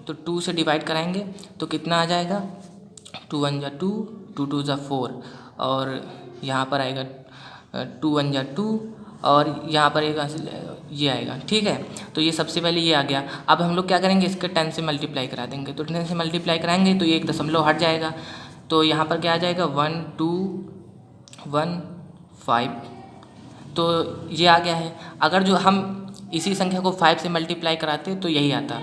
तो 2 से डिवाइड कराएंगे तो कितना आ जाएगा, 2 1 जा 2, 2 2 जा 4, और यहाँ पर आएगा 2 1 जा 2, और यहाँ पर ये आएगा। ठीक है, तो ये सबसे पहले ये आ गया। अब हम लोग क्या करेंगे, इसके 10 से मल्टीप्लाई करा देंगे। तो 10 से मल्टीप्लाई कराएंगे तो ये एक दशमलव हट जाएगा, तो यहाँ पर क्या आ जाएगा 1 2 1 5, तो ये आ गया है। अगर जो हम इसी संख्या को 5 से मल्टीप्लाई कराते तो यही आता,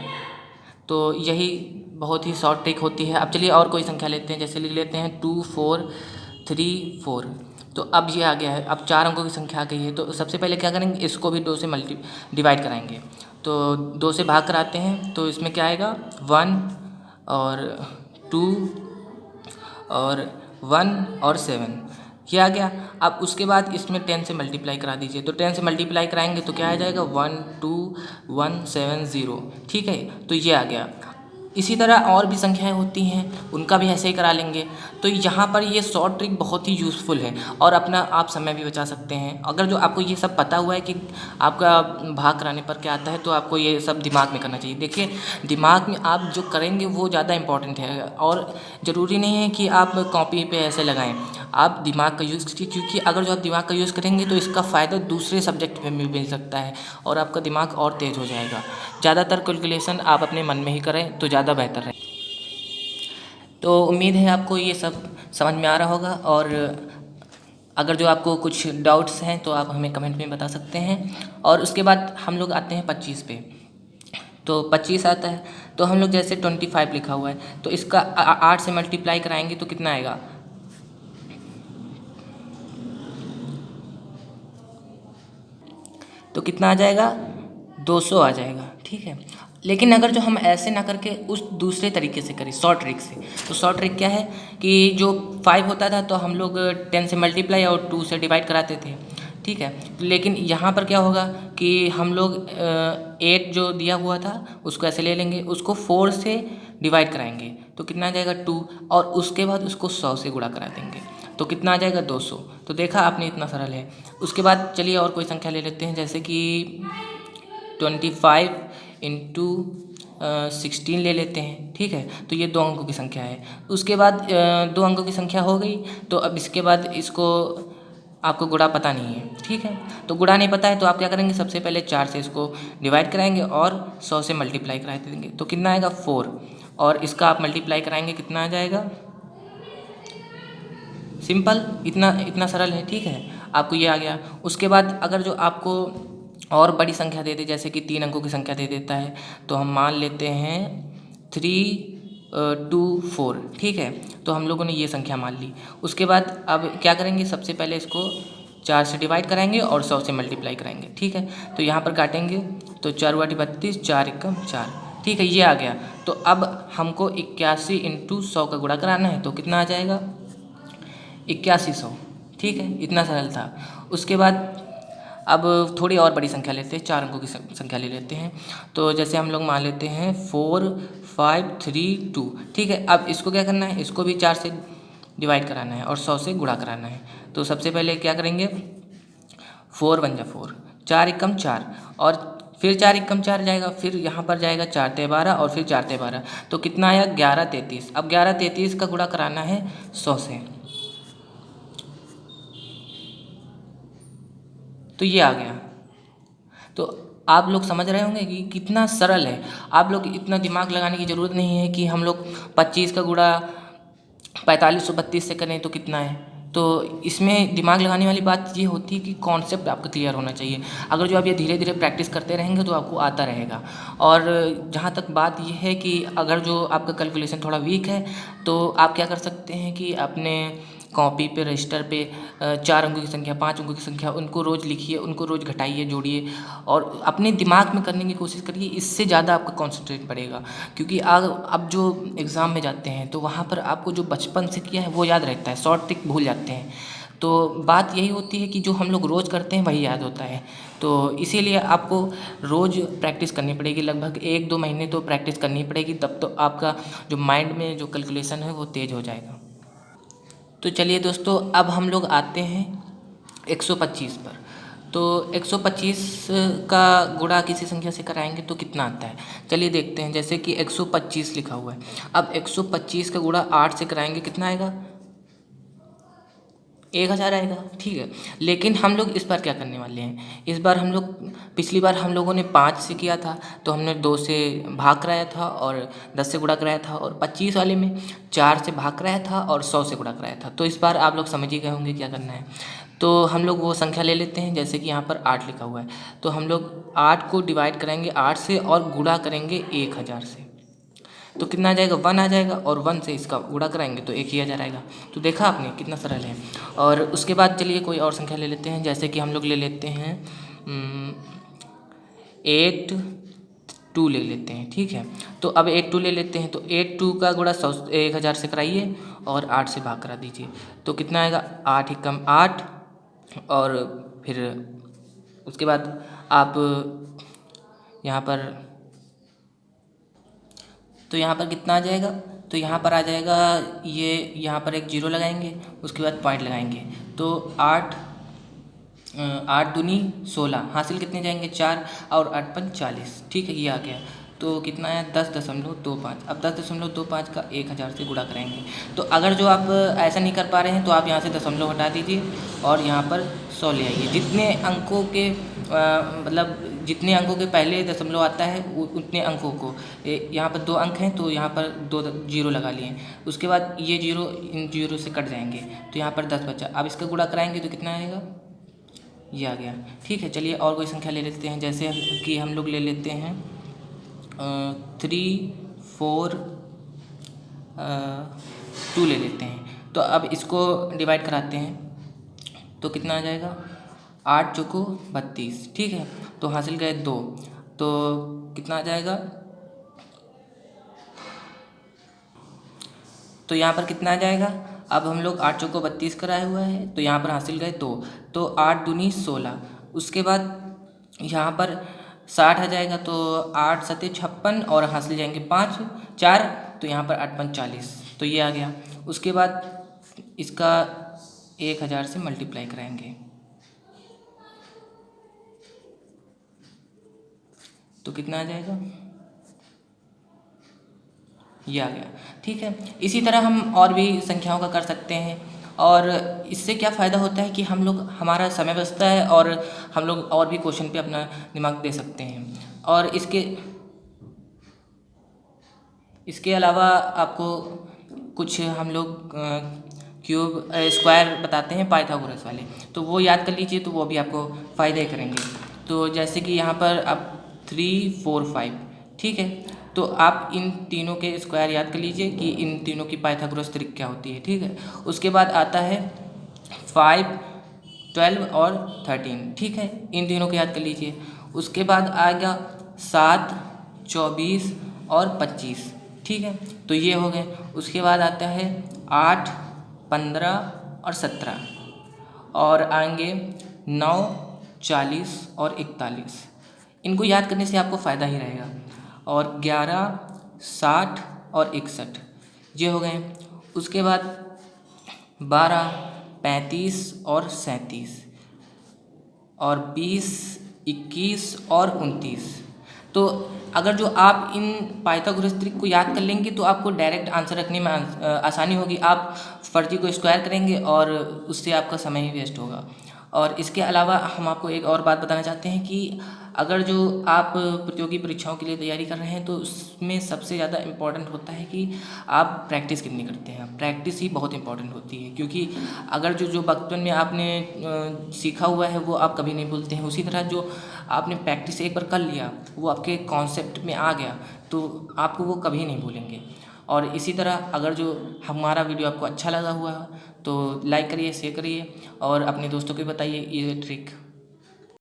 तो यही बहुत ही शॉर्ट ट्रिक होती है। अब चलिए और कोई संख्या लेते हैं, जैसे लिख लेते हैं 2 4 3 4। तो अब ये आ गया है, अब 4 अंकों की संख्या आ गई है। तो सबसे पहले क्या करेंगे, इसको भी 2 से डिवाइड कराएंगे। तो 2 से भाग कराते हैं तो इसमें क्या आएगा 1 और 2 और 1 और 7, ये आ गया। अब उसके बाद इसमें 10 से मल्टीप्लाई करा दीजिए। तो 10 से मल्टीप्लाई कराएंगे तो क्या आ जाएगा 1 2 1 7 0। ठीक है, तो ये आ गया। इसी तरह और भी संख्याएं होती हैं, उनका भी ऐसे ही करा लेंगे। तो यहाँ पर ये शॉर्ट ट्रिक बहुत ही यूज़फुल है और अपना आप समय भी बचा सकते हैं। अगर जो आपको ये सब पता हुआ है कि आपका भाग कराने पर क्या आता है, तो आपको ये सब दिमाग में करना चाहिए। देखिए, दिमाग में आप जो करेंगे वो ज़्यादा इम्पॉर्टेंट है, और ज़रूरी नहीं है कि आप कॉपी पे ऐसे लगाएं। आप दिमाग का यूज़ कीजिए, क्योंकि अगर जो आप दिमाग का यूज़ करेंगे तो इसका फ़ायदा दूसरे सब्जेक्ट में भी मिल सकता है और आपका दिमाग और तेज़ हो जाएगा। ज़्यादातर कैलकुलेशन आप अपने मन में ही करें तो ज़्यादा बेहतर है। तो उम्मीद है आपको ये सब समझ में आ रहा होगा, और अगर जो आपको कुछ डाउट्स हैं तो आप हमें कमेंट में बता सकते हैं। और उसके बाद हम लोग आते हैं 25 पे। तो 25 आता है, तो हम लोग जैसे 25 लिखा हुआ है, तो इसका 8 से मल्टीप्लाई कराएंगे तो कितना आएगा, तो कितना आ जाएगा 200 आ जाएगा। ठीक है, लेकिन अगर जो हम ऐसे ना करके उस दूसरे तरीके से करें, शॉर्ट ट्रिक से, तो शॉर्ट ट्रिक क्या है कि जो 5 होता था तो हम लोग 10 से मल्टीप्लाई और 2 से डिवाइड कराते थे। ठीक है, लेकिन यहाँ पर क्या होगा कि हम लोग 8 जो दिया हुआ था उसको ऐसे ले लेंगे, उसको 4 से डिवाइड कराएंगे तो कितना आ जाएगा 2, और उसके बाद उसको 100 से गुणा करा देंगे तो कितना आ जाएगा 200। तो देखा आपने, इतना सरल है। उसके बाद चलिए और कोई संख्या ले लेते हैं, जैसे कि 25 इंटू 16 ले लेते हैं। ठीक है, तो ये 2 अंकों की संख्या है। उसके बाद 2 अंकों की संख्या हो गई, तो अब इसके बाद इसको आपको गुणा पता नहीं है। ठीक है, तो गुणा नहीं पता है तो आप क्या करेंगे, सबसे पहले 4 से इसको डिवाइड कराएंगे और 100 से मल्टीप्लाई करा देंगे तो कितना आएगा 4, और इसका आप मल्टीप्लाई कराएंगे कितना आ जाएगा, सिंपल, इतना सरल है। ठीक है, आपको ये आ गया। उसके बाद अगर जो आपको और बड़ी संख्या दे दे, जैसे कि 3 अंकों की संख्या दे देता है, तो हम मान लेते हैं 3 2 4। ठीक है, तो हम लोगों ने ये संख्या मान ली। उसके बाद अब क्या करेंगे, सबसे पहले इसको 4 से डिवाइड कराएंगे और 100 से मल्टीप्लाई कराएंगे। ठीक है, तो यहाँ पर काटेंगे तो 4 वाटी 32, 4 एकम 4। ठीक है, ये आ गया। तो अब हमको 81 इंटू 100 का गुणा कराना है तो कितना आ जाएगा 8100। ठीक है, इतना सरल था। उसके बाद अब थोड़ी और बड़ी संख्या लेते हैं, 4 अंकों की संख्या ले लेते हैं। तो जैसे हम लोग मान लेते हैं 4 5 3 2। ठीक है, अब इसको क्या करना है, इसको भी 4 से डिवाइड कराना है और 100 से गुणा कराना है। तो सबसे पहले क्या करेंगे, 4 1 जा 4, 4 एकम 4, और फिर 4 एकम 4 जाएगा, फिर यहाँ पर जाएगा 4 ते 12 और फिर 4 ते 12, तो कितना आया 11 33। अब 11 33 का गुणा कराना है 100 से, तो ये आ गया। तो आप लोग समझ रहे होंगे कि कितना सरल है। आप लोग इतना दिमाग लगाने की ज़रूरत नहीं है कि हम लोग 25 का गुणा 4532 से करें तो कितना है। तो इसमें दिमाग लगाने वाली बात ये होती है कि कॉन्सेप्ट आपका क्लियर होना चाहिए। अगर जो आप ये धीरे धीरे प्रैक्टिस करते रहेंगे तो आपको आता रहेगा। और जहाँ तक बात ये है कि अगर जो आपका कैलकुलेशन थोड़ा वीक है तो आप क्या कर सकते हैं कि अपने कॉपी पे, रजिस्टर पे 4 अंकों की संख्या, 5 अंकों की संख्या, उनको रोज़ लिखिए, उनको रोज़ घटाइए, जोड़िए और अपने दिमाग में करने की कोशिश करिए। इससे ज़्यादा आपका कॉन्सेंट्रेट बढ़ेगा, क्योंकि अब जो एग्ज़ाम में जाते हैं तो वहाँ पर आपको जो बचपन से किया है वो याद रहता है, शॉर्ट ट्रिक भूल जाते हैं। तो बात यही होती है कि जो हम लोग रोज़ करते हैं वही याद होता है। तो इसीलिए आपको रोज़ प्रैक्टिस करनी पड़ेगी, लगभग 1-2 महीने तो प्रैक्टिस करनी पड़ेगी, तब तो आपका जो माइंड में जो कैलकुलेशन है वो तेज़ हो जाएगा। तो चलिए दोस्तों, अब हम लोग आते हैं 125 पर। तो 125 का गुणा किसी संख्या से कराएंगे तो कितना आता है, चलिए देखते हैं। जैसे कि 125 लिखा हुआ है, अब 125 का गुणा 8 से कराएंगे कितना आएगा, 1000 आएगा, ठीक है। लेकिन हम लोग इस बार क्या करने वाले हैं, इस बार हम लोग, पिछली बार हम लोगों ने 5 से किया था तो हमने 2 से भाग कराया था और 10 से गुणा कराया था, और 25 वाले में 4 से भाग कराया था और 100 से गुणा कराया था। तो इस बार आप लोग समझ ही गए होंगे क्या करना है। तो हम लोग वो संख्या ले लेते हैं, जैसे कि यहाँ पर 8 लिखा हुआ है, तो हम लोग 8 को डिवाइड करेंगे 8 से और गुणा करेंगे 1000 से, तो कितना आ जाएगा, 1 आ जाएगा, और 1 से इसका गुणा कराएंगे तो 1000 आएगा। तो देखा आपने कितना सरल है। और उसके बाद चलिए कोई और संख्या ले लेते हैं, जैसे कि हम लोग ले लेते हैं 82 ले लेते हैं, ठीक है। तो अब 82 ले लेते हैं, तो 82 का गुणा 1000 से कराइए और 8 से भाग करा दीजिए, तो कितना आएगा, 8 एकम 8, और फिर उसके बाद आप यहाँ पर, तो यहाँ पर कितना आ जाएगा, तो यहाँ पर आ जाएगा, ये यहाँ पर एक जीरो लगाएंगे, उसके बाद पॉइंट लगाएंगे, तो 8 दूनी 16, हासिल कितने जाएंगे 4, और 8 पंच 40, ठीक है, ये आ गया। तो कितना है 10.25। अब 10.25 का 1000 से गुणा करेंगे, तो अगर जो आप ऐसा नहीं कर पा रहे हैं तो आप यहाँ से दशमलव हटा दीजिए और यहाँ पर 100 ले आइए। जितने अंकों के मतलब जितने अंकों के पहले दशमलव आता है उतने अंकों को, यहाँ पर 2 अंक हैं तो यहाँ पर 2 जीरो लगा लिए, उसके बाद ये जीरो इन जीरो से कट जाएंगे, तो यहाँ पर 10 बचा। अब इसका गुणा कराएंगे तो कितना आएगा, ये आ गया, ठीक है। चलिए और कोई संख्या ले लेते हैं, जैसे कि हम लोग ले लेते हैं 3 4 2 ले लेते हैं। तो अब इसको डिवाइड कराते हैं तो कितना आ जाएगा, 8 चौको 32, ठीक है। तो हासिल गए 2, तो कितना आ जाएगा, तो यहाँ पर कितना आ जाएगा, अब हम लोग 8 चौको 32 कराया हुआ है, तो यहाँ पर हासिल गए 2, तो 8 दूनी 16, उसके बाद यहाँ पर 60 आ जाएगा, तो 8 सते 56 और हासिल जाएंगे 5 4, तो यहाँ पर 8 पंच 40, तो ये आ गया। उसके बाद इसका 1000 से मल्टीप्लाई कराएंगे तो कितना आ जाएगा, ये आ गया, ठीक है। इसी तरह हम और भी संख्याओं का कर सकते हैं, और इससे क्या फ़ायदा होता है कि हम लोग, हमारा समय बचता है और हम लोग और भी क्वेश्चन पे अपना दिमाग दे सकते हैं। और इसके अलावा आपको कुछ हम लोग क्यूब स्क्वायर बताते हैं पाइथागोरस वाले, तो वो याद कर लीजिए, तो वो भी आपको फ़ायदे करेंगे। तो जैसे कि यहाँ पर आप 3 4 5, ठीक है, तो आप इन तीनों के स्क्वायर याद कर लीजिए कि इन तीनों की पाइथागोरस त्रिक क्या होती है, ठीक है। उसके बाद आता है 5 12 और 13, ठीक है, इन तीनों को याद कर लीजिए। उसके बाद आएगा 7 24 और 25, ठीक है, तो ये हो गए। उसके बाद आता है 8 15 और 17, और आएंगे 9 40 और 41, इनको याद करने से आपको फ़ायदा ही रहेगा। और 11 60 और 61, ये हो गए। उसके बाद 12 35 और 37, और 20 21 और 29। तो अगर जो आप इन पाइथागोरस त्रिक को याद कर लेंगे तो आपको डायरेक्ट आंसर रखने में आसानी होगी। आप फर्जी को स्क्वायर करेंगे और उससे आपका समय ही वेस्ट होगा। और इसके अलावा हम आपको एक और बात बताना चाहते हैं कि अगर जो आप प्रतियोगी परीक्षाओं के लिए तैयारी कर रहे हैं तो उसमें सबसे ज़्यादा इम्पॉर्टेंट होता है कि आप प्रैक्टिस कितनी करते हैं। प्रैक्टिस ही बहुत इम्पॉर्टेंट होती है, क्योंकि अगर जो बचपन में आपने सीखा हुआ है वो आप कभी नहीं भूलते हैं, उसी तरह जो आपने प्रैक्टिस एक बार कर लिया वो आपके कॉन्सेप्ट में आ गया तो आपको वो कभी नहीं भूलेंगे। और इसी तरह अगर जो हमारा वीडियो आपको अच्छा लगा हुआ है तो लाइक करिए, शेयर करिए और अपने दोस्तों को बताइए ये ट्रिक।